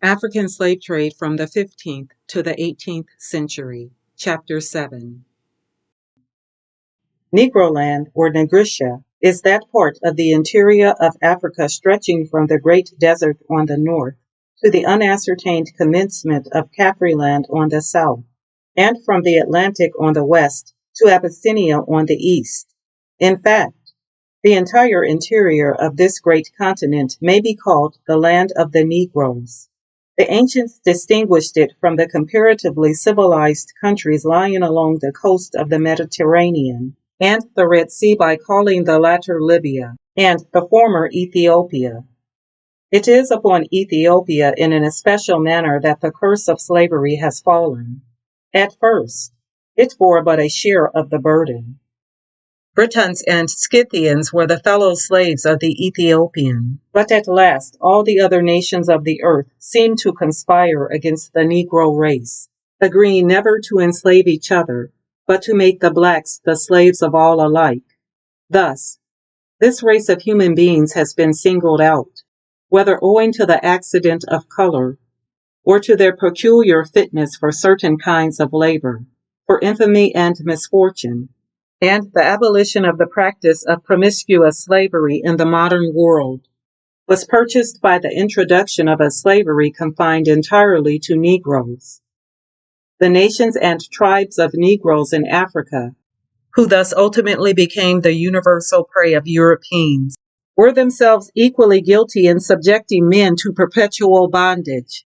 African Slave Trade from the 15th to the 18th Century, Chapter 7. Negroland, or Negritia, is that part of the interior of Africa stretching from the Great Desert on the north to the unascertained commencement of Caffreyland on the south, and from the Atlantic on the west to Abyssinia on the east. In fact, the entire interior of this great continent may be called the land of the Negroes. The ancients distinguished it from the comparatively civilized countries lying along the coast of the Mediterranean and the Red Sea by calling the latter Libya and the former Ethiopia. It is upon Ethiopia in an especial manner that the curse of slavery has fallen. At first, it bore but a share of the burden. Britons and Scythians were the fellow slaves of the Ethiopian, but at last all the other nations of the earth seemed to conspire against the Negro race, agreeing never to enslave each other, but to make the blacks the slaves of all alike. Thus, this race of human beings has been singled out, whether owing to the accident of color, or to their peculiar fitness for certain kinds of labor, for infamy and misfortune, and the abolition of the practice of promiscuous slavery in the modern world was purchased by the introduction of a slavery confined entirely to Negroes. The nations and tribes of Negroes in Africa, who thus ultimately became the universal prey of Europeans, were themselves equally guilty in subjecting men to perpetual bondage.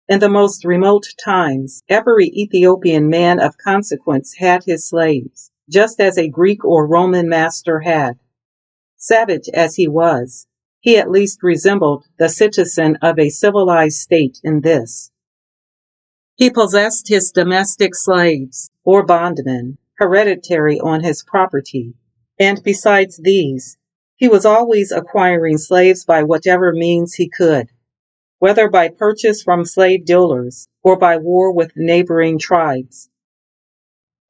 In the most remote times, every Ethiopian man of consequence had his slaves, just as a Greek or Roman master had. Savage as he was, he at least resembled the citizen of a civilized state in this. He possessed his domestic slaves, or bondmen, hereditary on his property, and besides these, he was always acquiring slaves by whatever means he could, whether by purchase from slave dealers or by war with neighboring tribes.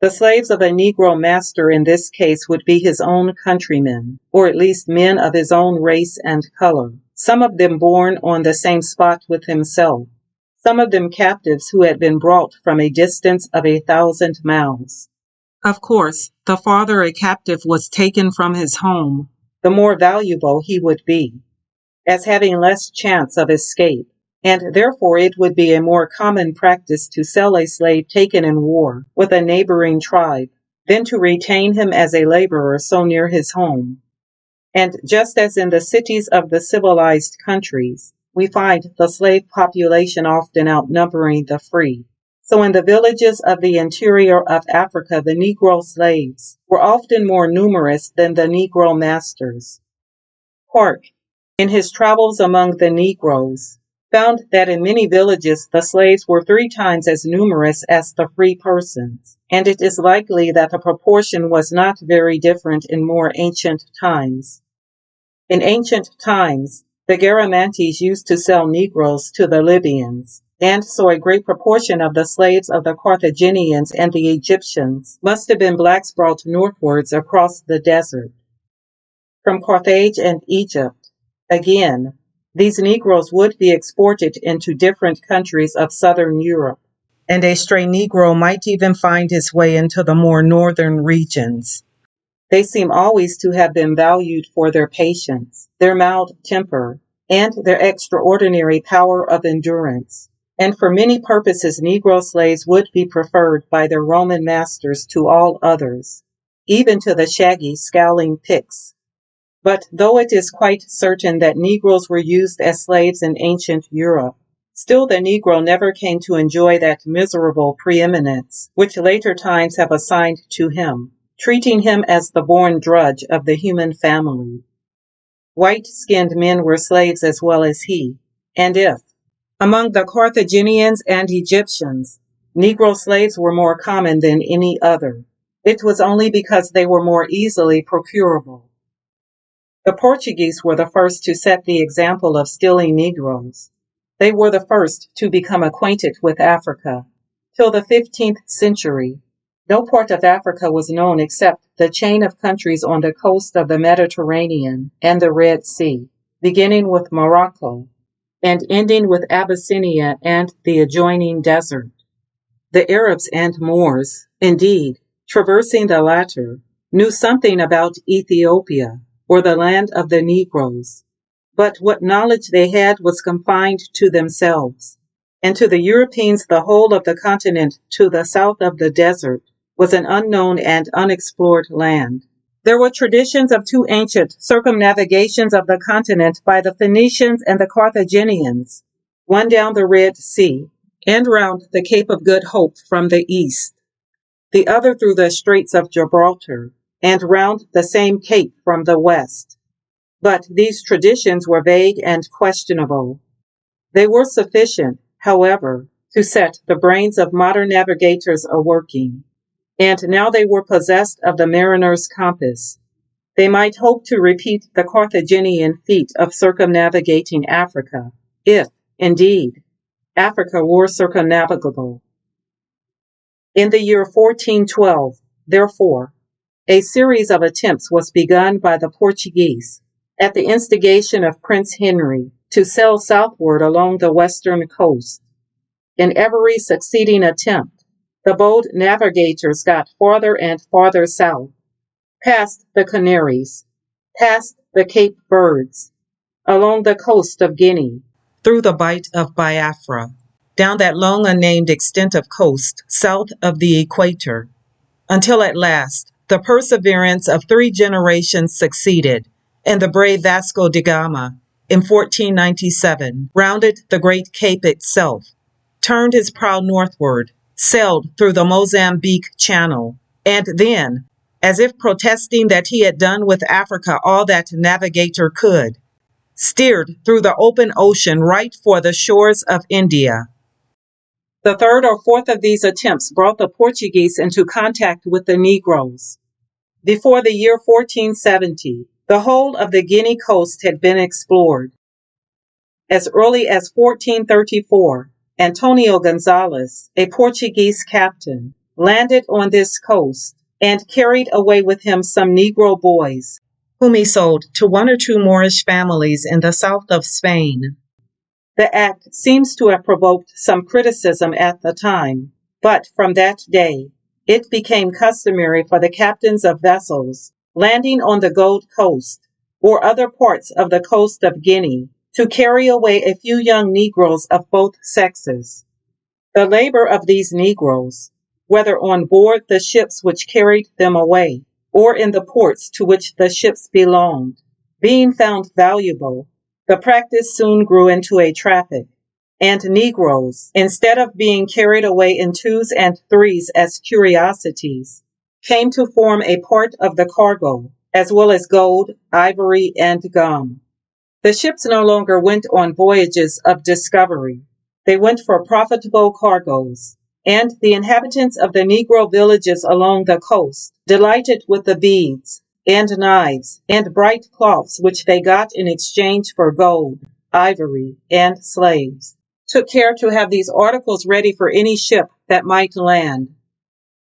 The slaves of a Negro master in this case would be his own countrymen, or at least men of his own race and color, some of them born on the same spot with himself, some of them captives who had been brought from a distance of 1,000 miles. Of course, the farther a captive was taken from his home, the more valuable he would be, as having less chance of escape, and therefore it would be a more common practice to sell a slave taken in war with a neighboring tribe than to retain him as a laborer so near his home. And just as in the cities of the civilized countries, we find the slave population often outnumbering the free, so in the villages of the interior of Africa the Negro slaves were often more numerous than the Negro masters. Clark, in his travels among the Negroes, found that in many villages the slaves were 3 times as numerous as the free persons, and it is likely that the proportion was not very different in more ancient times. In ancient times, the Garamantes used to sell Negroes to the Libyans, and so a great proportion of the slaves of the Carthaginians and the Egyptians must have been blacks brought northwards across the desert. From Carthage and Egypt, again, these Negroes would be exported into different countries of southern Europe, and a stray Negro might even find his way into the more northern regions. They seem always to have been valued for their patience, their mild temper, and their extraordinary power of endurance, and for many purposes Negro slaves would be preferred by their Roman masters to all others, even to the shaggy, scowling Picts. But though it is quite certain that Negroes were used as slaves in ancient Europe, still the Negro never came to enjoy that miserable preeminence which later times have assigned to him, treating him as the born drudge of the human family. White-skinned men were slaves as well as he, and if, among the Carthaginians and Egyptians, Negro slaves were more common than any other, it was only because they were more easily procurable. The Portuguese were the first to set the example of stealing Negroes. They were the first to become acquainted with Africa. Till the 15th century, no part of Africa was known except the chain of countries on the coast of the Mediterranean and the Red Sea, beginning with Morocco, and ending with Abyssinia and the adjoining desert. The Arabs and Moors, indeed, traversing the latter, knew something about Ethiopia, or the land of the Negroes, but what knowledge they had was confined to themselves, and to the Europeans the whole of the continent to the south of the desert was an unknown and unexplored land. There were traditions of two ancient circumnavigations of the continent by the Phoenicians and the Carthaginians, one down the Red Sea and round the Cape of Good Hope from the east, the other through the Straits of Gibraltar and round the same cape from the west. But these traditions were vague and questionable. They were sufficient, however, to set the brains of modern navigators a-working, and now they were possessed of the mariner's compass. They might hope to repeat the Carthaginian feat of circumnavigating Africa, if, indeed, Africa were circumnavigable. In the year 1412, therefore, a series of attempts was begun by the Portuguese, at the instigation of Prince Henry, to sail southward along the western coast. In every succeeding attempt, the bold navigators got farther and farther south, past the Canaries, past the Cape Birds, along the coast of Guinea, through the Bight of Biafra, down that long unnamed extent of coast south of the equator, until at last the perseverance of 3 generations succeeded, and the brave Vasco da Gama, in 1497, rounded the great cape itself, turned his prow northward, sailed through the Mozambique Channel, and then, as if protesting that he had done with Africa all that navigator could, steered through the open ocean right for the shores of India. The third or fourth of these attempts brought the Portuguese into contact with the Negroes. Before the year 1470, the whole of the Guinea coast had been explored. As early as 1434, Antonio Gonzalez, a Portuguese captain, landed on this coast and carried away with him some Negro boys, whom he sold to 1 or 2 Moorish families in the south of Spain. The act seems to have provoked some criticism at the time, but from that day, it became customary for the captains of vessels landing on the Gold Coast or other parts of the coast of Guinea to carry away a few young Negroes of both sexes. The labor of these Negroes, whether on board the ships which carried them away or in the ports to which the ships belonged, being found valuable, the practice soon grew into a traffic, and Negroes, instead of being carried away in 2s and 3s as curiosities, came to form a part of the cargo, as well as gold, ivory, and gum. The ships no longer went on voyages of discovery. They went for profitable cargoes, and the inhabitants of the Negro villages along the coast delighted with the beads and knives and bright cloths which they got in exchange for gold, ivory, and slaves, took care to have these articles ready for any ship that might land.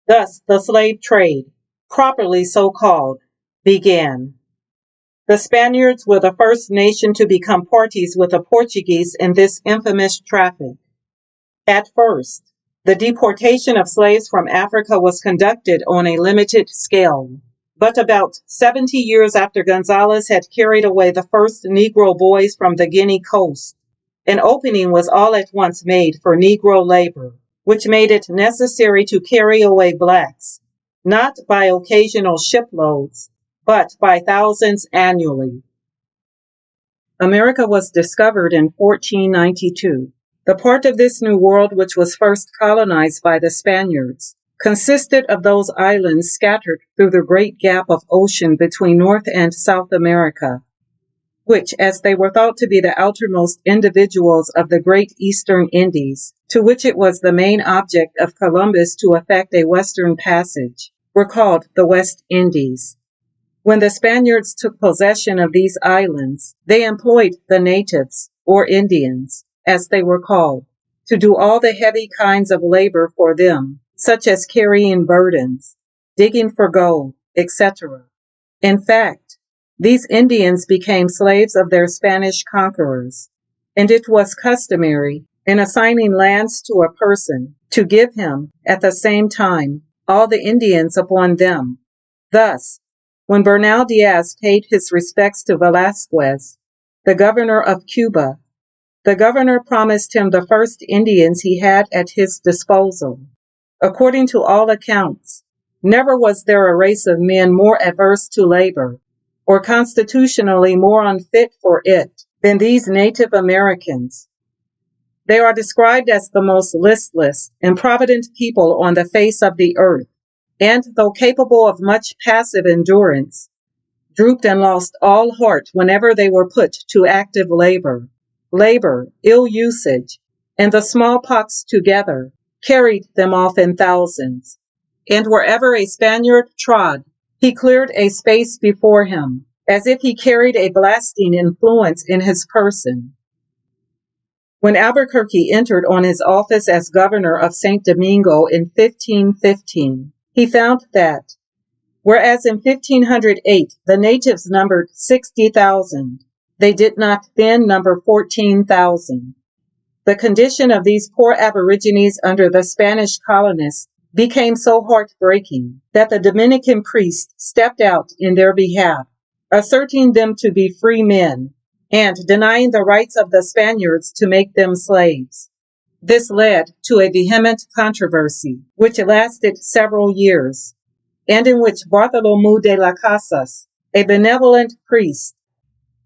Thus the slave trade, properly so called, began. The Spaniards were the first nation to become parties with the Portuguese in this infamous traffic. At first, the deportation of slaves from Africa was conducted on a limited scale, but about 70 years after Gonzalez had carried away the first Negro boys from the Guinea coast, an opening was all at once made for Negro labor, which made it necessary to carry away blacks, not by occasional shiploads, but by thousands annually. America was discovered in 1492. The part of this new world which was first colonized by the Spaniards consisted of those islands scattered through the great gap of ocean between North and South America, which, as they were thought to be the outermost individuals of the great Eastern Indies, to which it was the main object of Columbus to effect a western passage, were called the West Indies. When the Spaniards took possession of these islands, they employed the natives, or Indians, as they were called, to do all the heavy kinds of labor for them, such as carrying burdens, digging for gold, etc. In fact, these Indians became slaves of their Spanish conquerors. and it was customary, in assigning lands to a person, to give him, at the same time, all the Indians upon them. Thus, when Bernal Diaz paid his respects to Velasquez, the governor of Cuba, the governor promised him the first Indians he had at his disposal. According to all accounts, never was there a race of men more averse to labor, or constitutionally more unfit for it, than these Native Americans. They are described as the most listless, improvident people on the face of the earth, and though capable of much passive endurance, drooped and lost all heart whenever they were put to active labor. Labor, ill usage, and the smallpox together carried them off in thousands. And wherever a Spaniard trod, he cleared a space before him, as if he carried a blasting influence in his person. When Albuquerque entered on his office as governor of St. Domingo in 1515, he found that, whereas in 1508 the natives numbered 60,000, they did not then number 14,000. The condition of these poor aborigines under the Spanish colonists became so heartbreaking that the Dominican priest stepped out in their behalf, asserting them to be free men and denying the rights of the Spaniards to make them slaves. This led to a vehement controversy, which lasted several years, and in which Bartholomew de las Casas, a benevolent priest,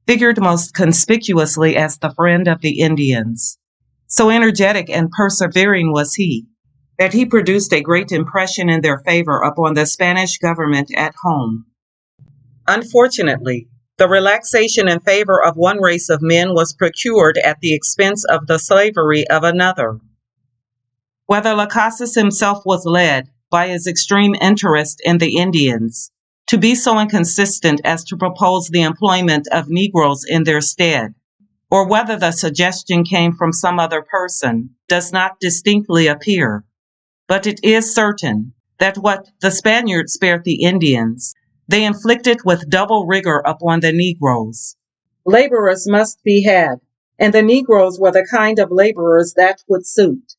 figured most conspicuously as the friend of the Indians. So energetic and persevering was he, that he produced a great impression in their favor upon the Spanish government at home. Unfortunately, the relaxation in favor of one race of men was procured at the expense of the slavery of another. Whether Las Casas himself was led, by his extreme interest in the Indians, to be so inconsistent as to propose the employment of Negroes in their stead, or whether the suggestion came from some other person, does not distinctly appear. But it is certain that what the Spaniards spared the Indians, they inflicted with double rigor upon the Negroes. Laborers must be had, and the Negroes were the kind of laborers that would suit.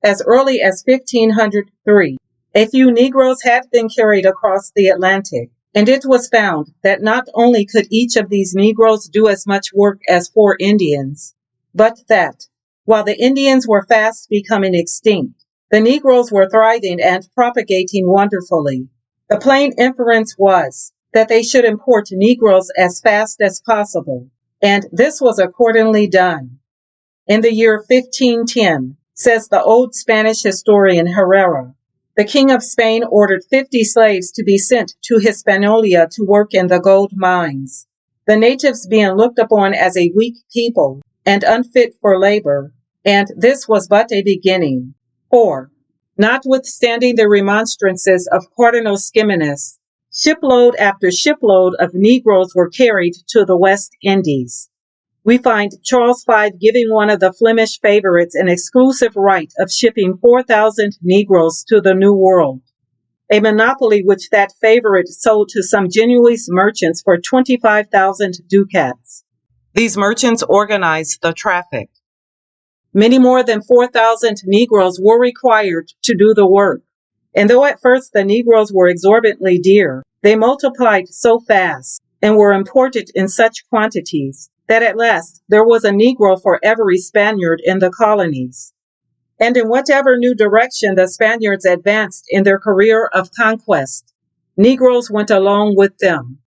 As early as 1503, a few Negroes had been carried across the Atlantic, and it was found that not only could each of these Negroes do as much work as 4 Indians, but that, while the Indians were fast becoming extinct, the Negroes were thriving and propagating wonderfully. The plain inference was that they should import Negroes as fast as possible, and this was accordingly done. In the year 1510, says the old Spanish historian Herrera, the King of Spain ordered 50 slaves to be sent to Hispaniola to work in the gold mines. The natives being looked upon as a weak people and unfit for labor, and this was but a beginning. For, notwithstanding the remonstrances of Cardinal Ximenes, shipload after shipload of Negroes were carried to the West Indies. We find Charles V giving one of the Flemish favorites an exclusive right of shipping 4,000 Negroes to the New World, a monopoly which that favorite sold to some Genoese merchants for 25,000 ducats. These merchants organized the traffic. Many more than 4,000 Negroes were required to do the work, and though at first the Negroes were exorbitantly dear, they multiplied so fast and were imported in such quantities that at last there was a Negro for every Spaniard in the colonies. And in whatever new direction the Spaniards advanced in their career of conquest, Negroes went along with them.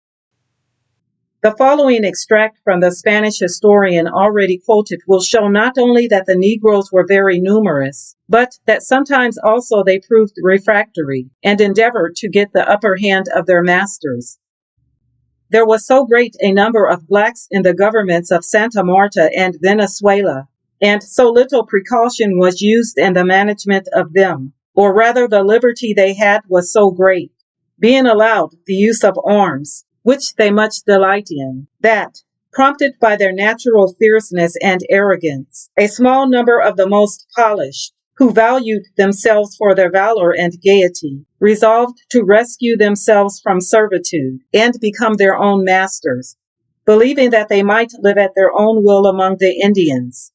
The following extract from the Spanish historian already quoted will show not only that the Negroes were very numerous, but that sometimes also they proved refractory and endeavored to get the upper hand of their masters. There was so great a number of blacks in the governments of Santa Marta and Venezuela, and so little precaution was used in the management of them, or rather the liberty they had was so great, being allowed the use of arms, which they much delight in, that, prompted by their natural fierceness and arrogance, a small number of the most polished, who valued themselves for their valor and gaiety, resolved to rescue themselves from servitude and become their own masters. believing that they might live at their own will among the Indians.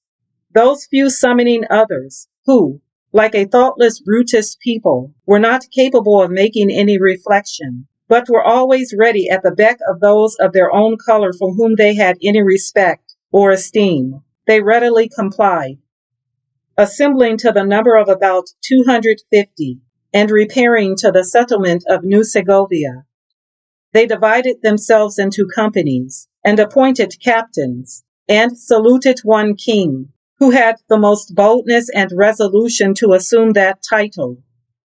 Those few summoning others who, like a thoughtless Brutus people, were not capable of making any reflection, but were always ready at the beck of those of their own color for whom they had any respect or esteem. They readily complied, assembling to the number of about 250 and repairing to the settlement of New Segovia. They divided themselves into companies and appointed captains and saluted one king, who had the most boldness and resolution to assume that title,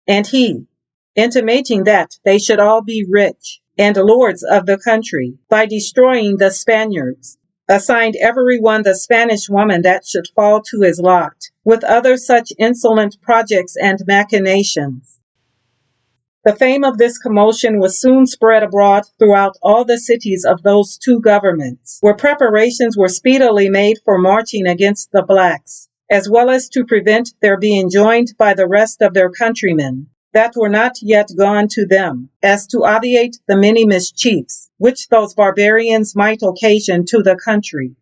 and he, intimating that they should all be rich and lords of the country by destroying the Spaniards, assigned every one the Spanish woman that should fall to his lot, with other such insolent projects and machinations. The fame of this commotion was soon spread abroad throughout all the cities of those two governments, where preparations were speedily made for marching against the blacks, as well as to prevent their being joined by the rest of their countrymen that were not yet gone to them, as to obviate the many mischiefs which those barbarians might occasion to the country.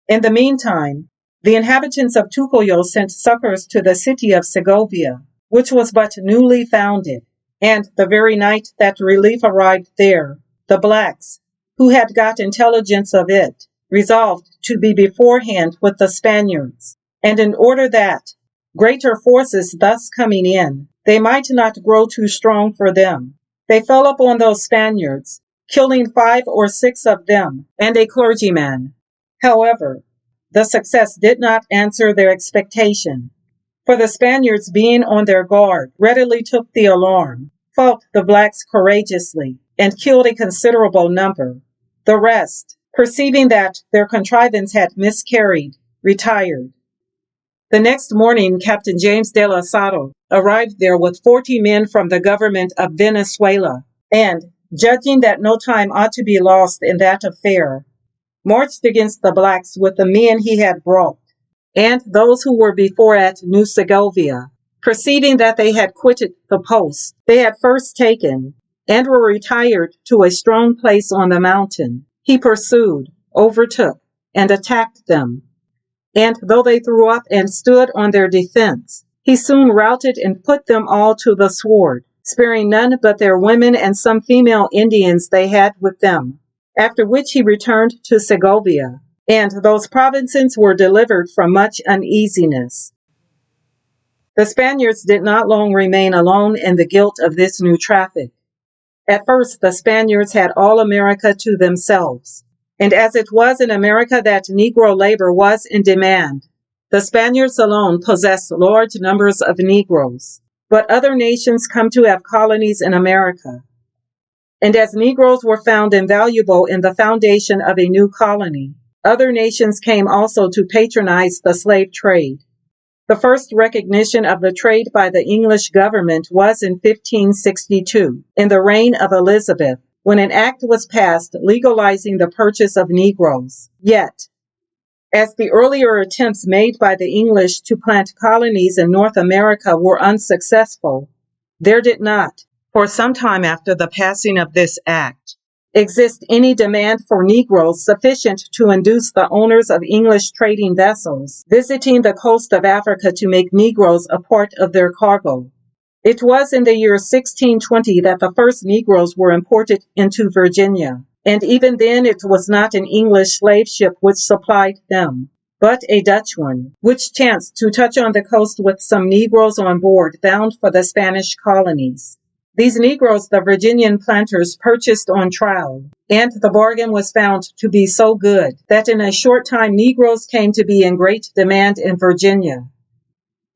In the meantime, the inhabitants of Tucuyo sent succors to the city of Segovia, which was but newly founded, and the very night that relief arrived there, the blacks, who had got intelligence of it, resolved to be beforehand with the Spaniards, and in order that, greater forces thus coming in, they might not grow too strong for them, they fell upon those Spaniards, killing 5 or 6 of them and a clergyman. However, the success did not answer their expectation, for the Spaniards, being on their guard, readily took the alarm, fought the blacks courageously, and killed a considerable number. The rest, perceiving that their contrivance had miscarried, retired. The next morning, Captain James de la Salle arrived there with 40 men from the government of Venezuela, and, judging that no time ought to be lost in that affair, marched against the blacks with the men he had brought, and those who were before at New Segovia, perceiving that they had quitted the post they had first taken, and were retired to a strong place on the mountain, he pursued, overtook, and attacked them. And though they threw up and stood on their defense, he soon routed and put them all to the sword, sparing none but their women and some female Indians they had with them, after which he returned to Segovia, and those provinces were delivered from much uneasiness. The Spaniards did not long remain alone in the guilt of this new traffic. At first, the Spaniards had all America to themselves, and as it was in America that Negro labor was in demand, the Spaniards alone possessed large numbers of Negroes, but other nations come to have colonies in America. And as Negroes were found invaluable in the foundation of a new colony, other nations came also to patronize the slave trade. The first recognition of the trade by the English government was in 1562, in the reign of Elizabeth, when an act was passed legalizing the purchase of Negroes. Yet, as the earlier attempts made by the English to plant colonies in North America were unsuccessful, there did not, for some time after the passing of this act, exist any demand for Negroes sufficient to induce the owners of English trading vessels visiting the coast of Africa to make Negroes a part of their cargo. It was in the year 1620 that the first Negroes were imported into Virginia, and even then it was not an English slave ship which supplied them, but a Dutch one, which chanced to touch on the coast with some Negroes on board bound for the Spanish colonies. These Negroes the Virginian planters purchased on trial, and the bargain was found to be so good that in a short time Negroes came to be in great demand in Virginia.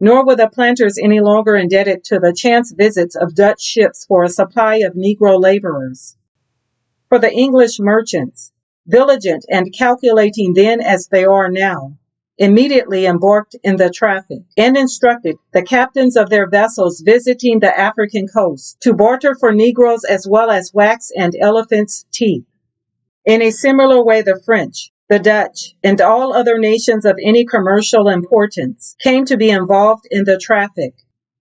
Nor were the planters any longer indebted to the chance visits of Dutch ships for a supply of Negro laborers. For the English merchants, diligent and calculating then as they are now, immediately embarked in the traffic, and instructed the captains of their vessels visiting the African coast to barter for Negroes as well as wax and elephants' teeth. In a similar way, the French, the Dutch, and all other nations of any commercial importance came to be involved in the traffic.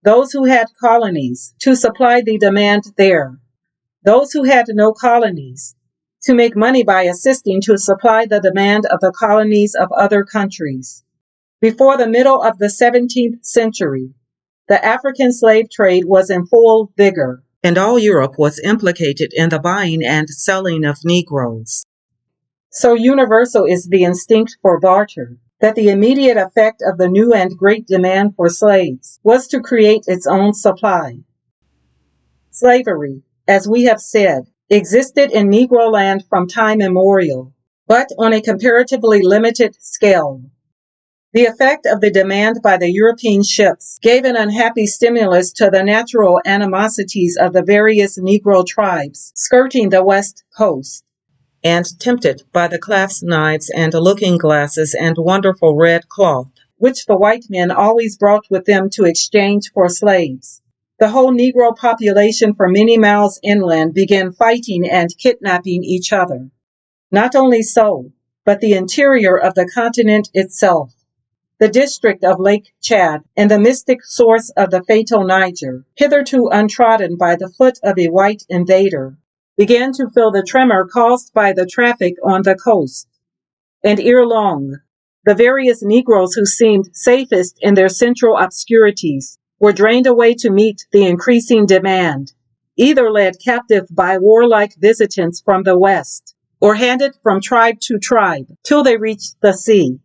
Those who had colonies, to supply the demand there. Those who had no colonies, to make money by assisting to supply the demand of the colonies of other countries. Before the middle of the 17th century, the African slave trade was in full vigor, and all Europe was implicated in the buying and selling of Negroes. So universal is the instinct for barter that the immediate effect of the new and great demand for slaves was to create its own supply. Slavery, as we have said, existed in Negro land from time immemorial, but on a comparatively limited scale. The effect of the demand by the European ships gave an unhappy stimulus to the natural animosities of the various Negro tribes skirting the west coast, and tempted by the clasp knives and looking glasses and wonderful red cloth, which the white men always brought with them to exchange for slaves, the whole Negro population for many miles inland began fighting and kidnapping each other. Not only so, but the interior of the continent itself, the district of Lake Chad and the mystic source of the fatal Niger, hitherto untrodden by the foot of a white invader, began to feel the tremor caused by the traffic on the coast. And ere long, the various Negroes who seemed safest in their central obscurities were drained away to meet the increasing demand, either led captive by warlike visitants from the west, or handed from tribe to tribe till they reached the sea.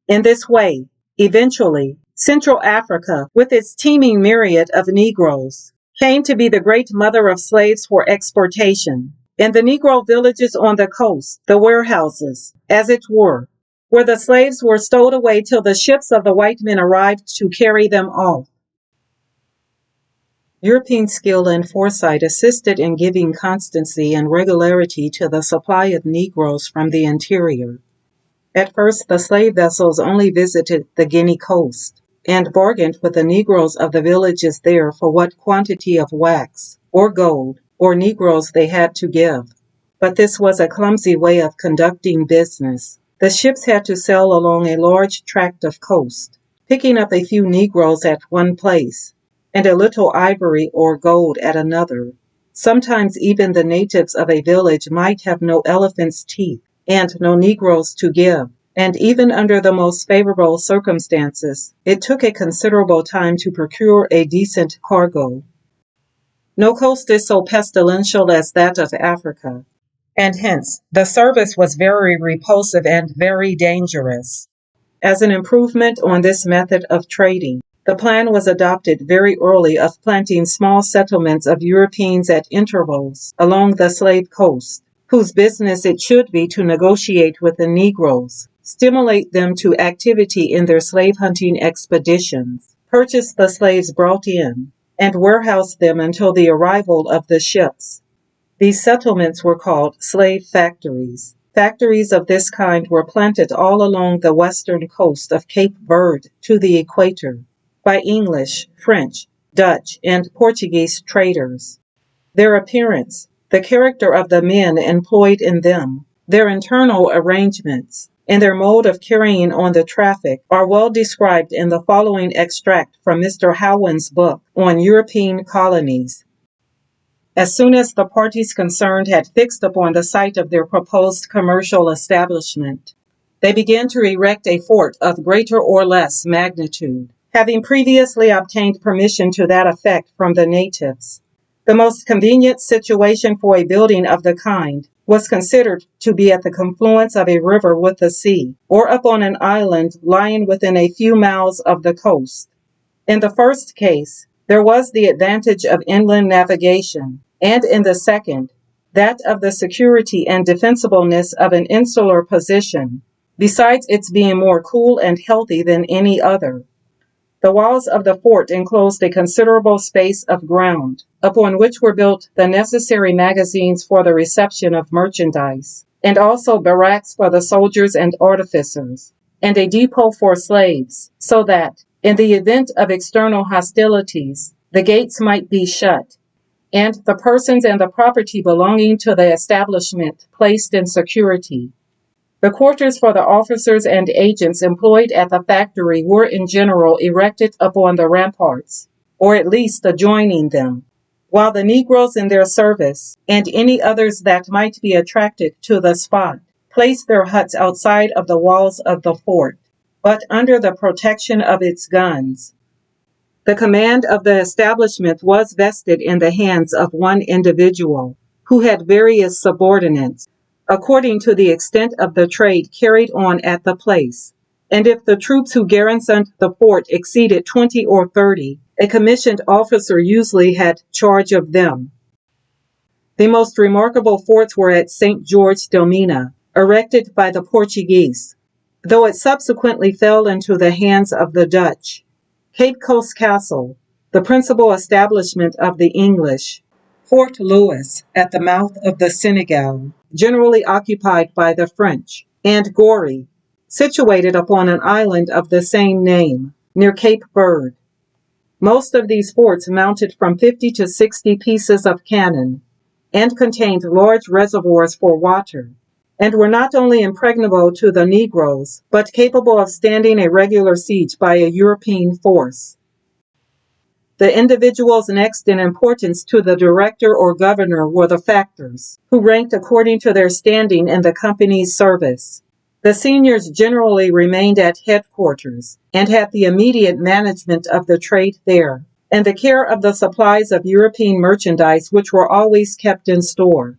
In this way, eventually, Central Africa, with its teeming myriad of Negroes, came to be the great mother of slaves for exportation, and the Negro villages on the coast, the warehouses, as it were, where the slaves were stowed away till the ships of the white men arrived to carry them off. European skill and foresight assisted in giving constancy and regularity to the supply of Negroes from the interior. At first, the slave vessels only visited the Guinea coast and bargained with the Negroes of the villages there for what quantity of wax, or gold, or Negroes they had to give. But this was a clumsy way of conducting business. The ships had to sail along a large tract of coast, picking up a few Negroes at one place, and a little ivory or gold at another. Sometimes even the natives of a village might have no elephant's teeth and no Negroes to give, and even under the most favorable circumstances, it took a considerable time to procure a decent cargo. No coast is so pestilential as that of Africa, and hence the service was very repulsive and very dangerous. As an improvement on this method of trading, the plan was adopted very early of planting small settlements of Europeans at intervals along the slave coast, whose business it should be to negotiate with the Negroes, stimulate them to activity in their slave hunting expeditions, purchase the slaves brought in, and warehouse them until the arrival of the ships. These settlements were called slave factories. Factories of this kind were planted all along the western coast of Cape Verde to the equator by English, French, Dutch, and Portuguese traders. Their appearance, the character of the men employed in them, their internal arrangements, and their mode of carrying on the traffic are well described in the following extract from Mr. Howland's book on European colonies. As soon as the parties concerned had fixed upon the site of their proposed commercial establishment, they began to erect a fort of greater or less magnitude, having previously obtained permission to that effect from the natives. The most convenient situation for a building of the kind was considered to be at the confluence of a river with the sea, or upon an island lying within a few miles of the coast. In the first case, there was the advantage of inland navigation, and in the second, that of the security and defensibleness of an insular position, besides its being more cool and healthy than any other. The walls of the fort enclosed a considerable space of ground, upon which were built the necessary magazines for the reception of merchandise, and also barracks for the soldiers and artificers, and a depot for slaves, so that, in the event of external hostilities, the gates might be shut, and the persons and the property belonging to the establishment placed in security. The quarters for the officers and agents employed at the factory were in general erected upon the ramparts, or at least adjoining them. while the Negroes in their service, and any others that might be attracted to the spot, placed their huts outside of the walls of the fort, but under the protection of its guns. The command of the establishment was vested in the hands of one individual, who had various subordinates, according to the extent of the trade carried on at the place. And if the troops who garrisoned the fort exceeded 20 or 30, a commissioned officer usually had charge of them. The most remarkable forts were at St. George del Mina, erected by the Portuguese, though it subsequently fell into the hands of the Dutch. Cape Coast Castle, the principal establishment of the English. Fort Louis, at the mouth of the Senegal, generally occupied by the French. And Goree, situated upon an island of the same name, near Cape Verde. Most of these forts mounted from 50 to 60 pieces of cannon, and contained large reservoirs for water, and were not only impregnable to the Negroes, but capable of standing a regular siege by a European force. The individuals next in importance to the director or governor were the factors, who ranked according to their standing in the company's service. The seniors generally remained at headquarters, and had the immediate management of the trade there, and the care of the supplies of European merchandise which were always kept in store.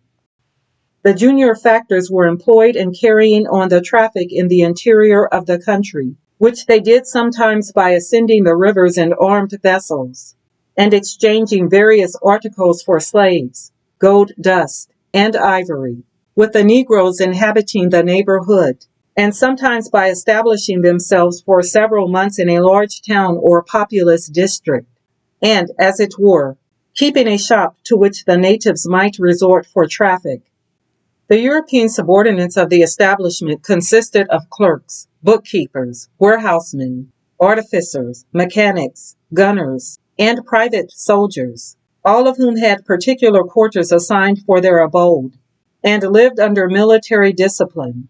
The junior factors were employed in carrying on the traffic in the interior of the country, which they did sometimes by ascending the rivers in armed vessels, and exchanging various articles for slaves, gold dust, and ivory, with the Negroes inhabiting the neighborhood, and sometimes by establishing themselves for several months in a large town or populous district, and, as it were, keeping a shop to which the natives might resort for traffic. The European subordinates of the establishment consisted of clerks, bookkeepers, warehousemen, artificers, mechanics, gunners, and private soldiers, all of whom had particular quarters assigned for their abode, and lived under military discipline.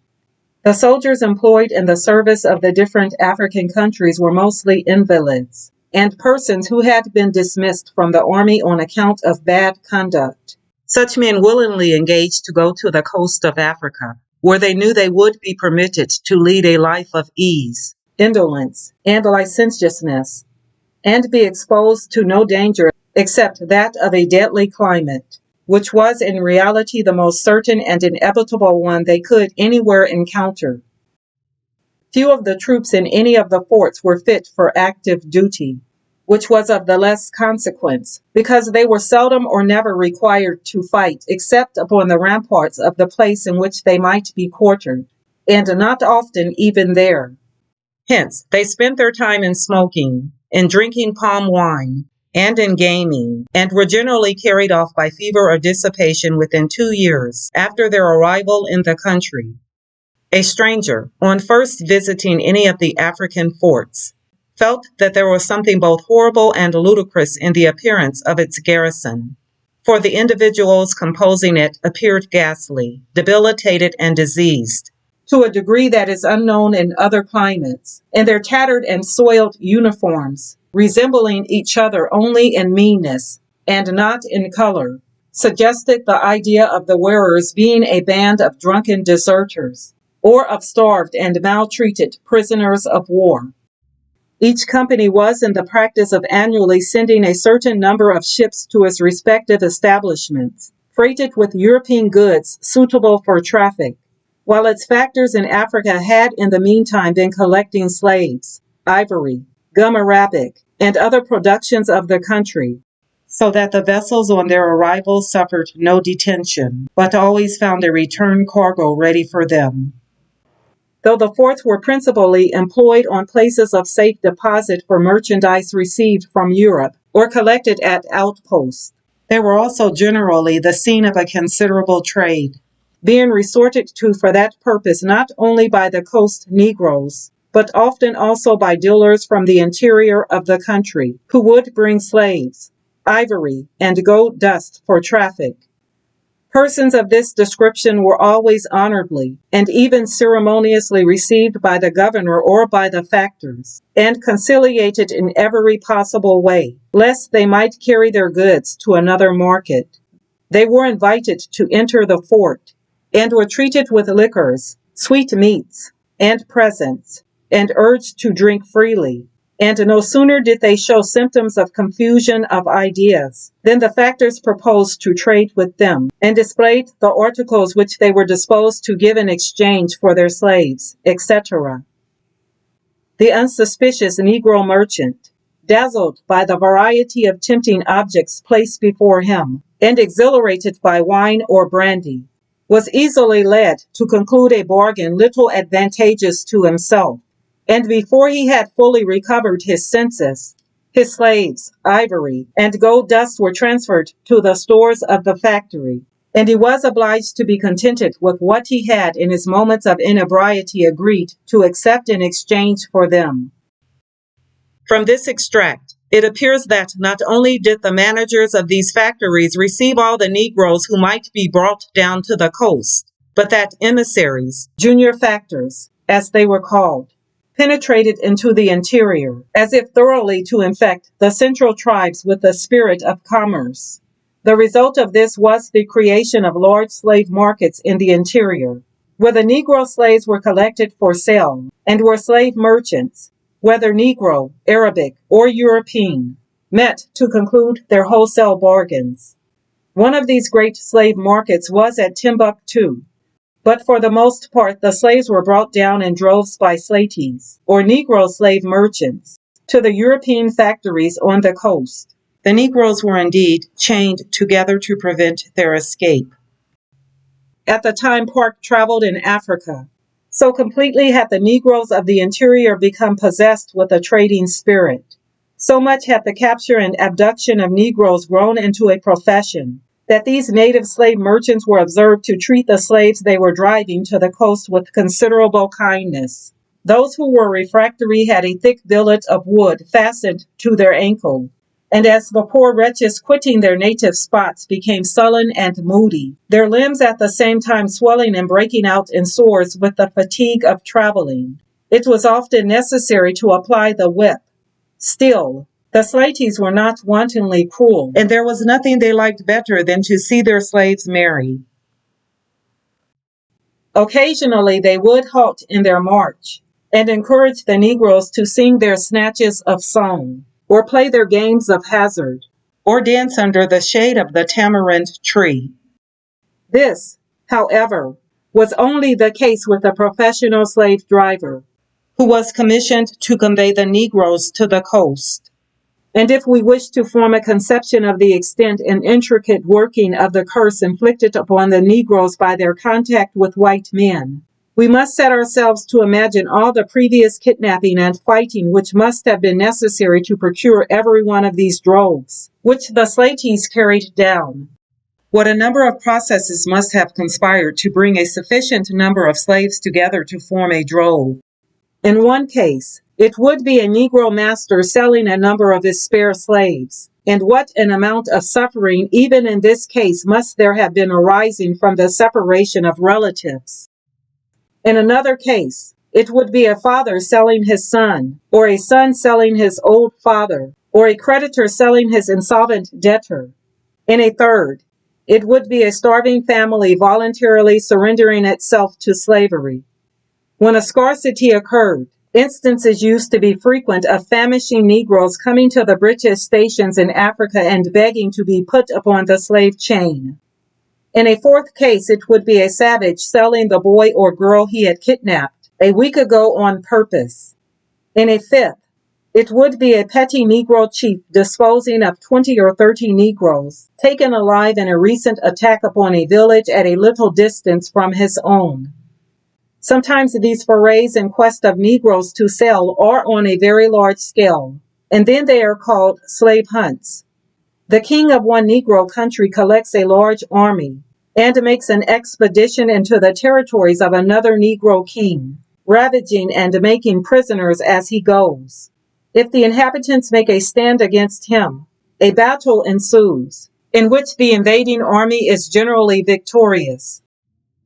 The soldiers employed in the service of the different African countries were mostly invalids, and persons who had been dismissed from the army on account of bad conduct. Such men willingly engaged to go to the coast of Africa, where they knew they would be permitted to lead a life of ease, indolence, and licentiousness, and be exposed to no danger except that of a deadly climate, which was in reality the most certain and inevitable one they could anywhere encounter. Few of the troops in any of the forts were fit for active duty, which was of the less consequence, because they were seldom or never required to fight except upon the ramparts of the place in which they might be quartered, and not often even there. Hence, they spent their time in smoking, in drinking palm wine, and in gaming, and were generally carried off by fever or dissipation within 2 years after their arrival in the country. A stranger, on first visiting any of the African forts, felt that there was something both horrible and ludicrous in the appearance of its garrison, for the individuals composing it appeared ghastly, debilitated, and diseased, to a degree that is unknown in other climates, and their tattered and soiled uniforms, resembling each other only in meanness, and not in color, suggested the idea of the wearers being a band of drunken deserters, or of starved and maltreated prisoners of war. Each company was in the practice of annually sending a certain number of ships to its respective establishments, freighted with European goods suitable for traffic, while its factors in Africa had in the meantime been collecting slaves, ivory, gum arabic, and other productions of the country, so that the vessels on their arrival suffered no detention, but always found a return cargo ready for them. Though the forts were principally employed on places of safe deposit for merchandise received from Europe or collected at outposts, they were also generally the scene of a considerable trade, being resorted to for that purpose not only by the coast Negroes, but often also by dealers from the interior of the country, who would bring slaves, ivory, and gold dust for traffic. Persons of this description were always honorably and even ceremoniously received by the governor or by the factors, and conciliated in every possible way, lest they might carry their goods to another market. They were invited to enter the fort, and were treated with liquors, sweetmeats, and presents, and urged to drink freely. And no sooner did they show symptoms of confusion of ideas than the factors proposed to trade with them, and displayed the articles which they were disposed to give in exchange for their slaves, etc. The unsuspicious Negro merchant, dazzled by the variety of tempting objects placed before him, and exhilarated by wine or brandy, was easily led to conclude a bargain little advantageous to himself, and before he had fully recovered his senses, his slaves, ivory, and gold dust were transferred to the stores of the factory, and he was obliged to be contented with what he had in his moments of inebriety agreed to accept in exchange for them. From this extract, it appears that not only did the managers of these factories receive all the Negroes who might be brought down to the coast, but that emissaries, junior factors, as they were called, penetrated into the interior, as if thoroughly to infect the central tribes with the spirit of commerce. The result of this was the creation of large slave markets in the interior, where the Negro slaves were collected for sale, and where slave merchants, whether Negro, Arabic, or European, met to conclude their wholesale bargains. One of these great slave markets was at Timbuktu, but for the most part the slaves were brought down in droves by slaties, or Negro slave merchants, to the European factories on the coast. The Negroes were indeed chained together to prevent their escape. At the time Park traveled in Africa, so completely had the Negroes of the interior become possessed with a trading spirit, so much had the capture and abduction of Negroes grown into a profession, that these native slave merchants were observed to treat the slaves they were driving to the coast with considerable kindness. Those who were refractory had a thick billet of wood fastened to their ankle, and as the poor wretches quitting their native spots became sullen and moody, their limbs at the same time swelling and breaking out in sores with the fatigue of traveling, it was often necessary to apply the whip. Still, the slaties were not wantonly cruel, and there was nothing they liked better than to see their slaves marry. Occasionally they would halt in their march, and encourage the Negroes to sing their snatches of song, or play their games of hazard, or dance under the shade of the tamarind tree. This, however, was only the case with a professional slave driver, who was commissioned to convey the Negroes to the coast. And if we wish to form a conception of the extent and intricate working of the curse inflicted upon the Negroes by their contact with white men, we must set ourselves to imagine all the previous kidnapping and fighting which must have been necessary to procure every one of these droves, which the slaties carried down. What a number of processes must have conspired to bring a sufficient number of slaves together to form a drove. In one case, it would be a Negro master selling a number of his spare slaves, and what an amount of suffering even in this case must there have been arising from the separation of relatives. In another case, it would be a father selling his son, or a son selling his old father, or a creditor selling his insolvent debtor. In a third, it would be a starving family voluntarily surrendering itself to slavery. When a scarcity occurred, instances used to be frequent of famishing Negroes coming to the British stations in Africa and begging to be put upon the slave chain. In a fourth case, it would be a savage selling the boy or girl he had kidnapped a week ago on purpose. In a fifth, it would be a petty Negro chief disposing of 20 or 30 Negroes taken alive in a recent attack upon a village at a little distance from his own. Sometimes these forays in quest of Negroes to sell are on a very large scale, and then they are called slave hunts. The king of one Negro country collects a large army and makes an expedition into the territories of another Negro king, ravaging and making prisoners as he goes. If the inhabitants make a stand against him, a battle ensues, in which the invading army is generally victorious.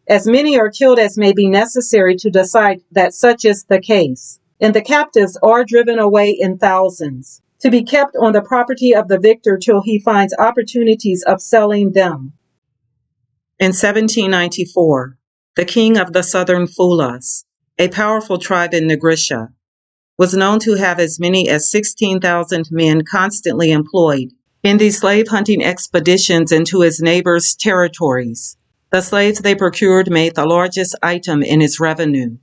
As many are killed as may be necessary to decide that such is the case, and the captives are driven away in thousands, to be kept on the property of the victor till he finds opportunities of selling them. In 1794, the king of the southern Fulas, a powerful tribe in Negritia, was known to have as many as 16,000 men constantly employed in these slave hunting expeditions into his neighbors' territories. The slaves they procured made the largest item in his revenue.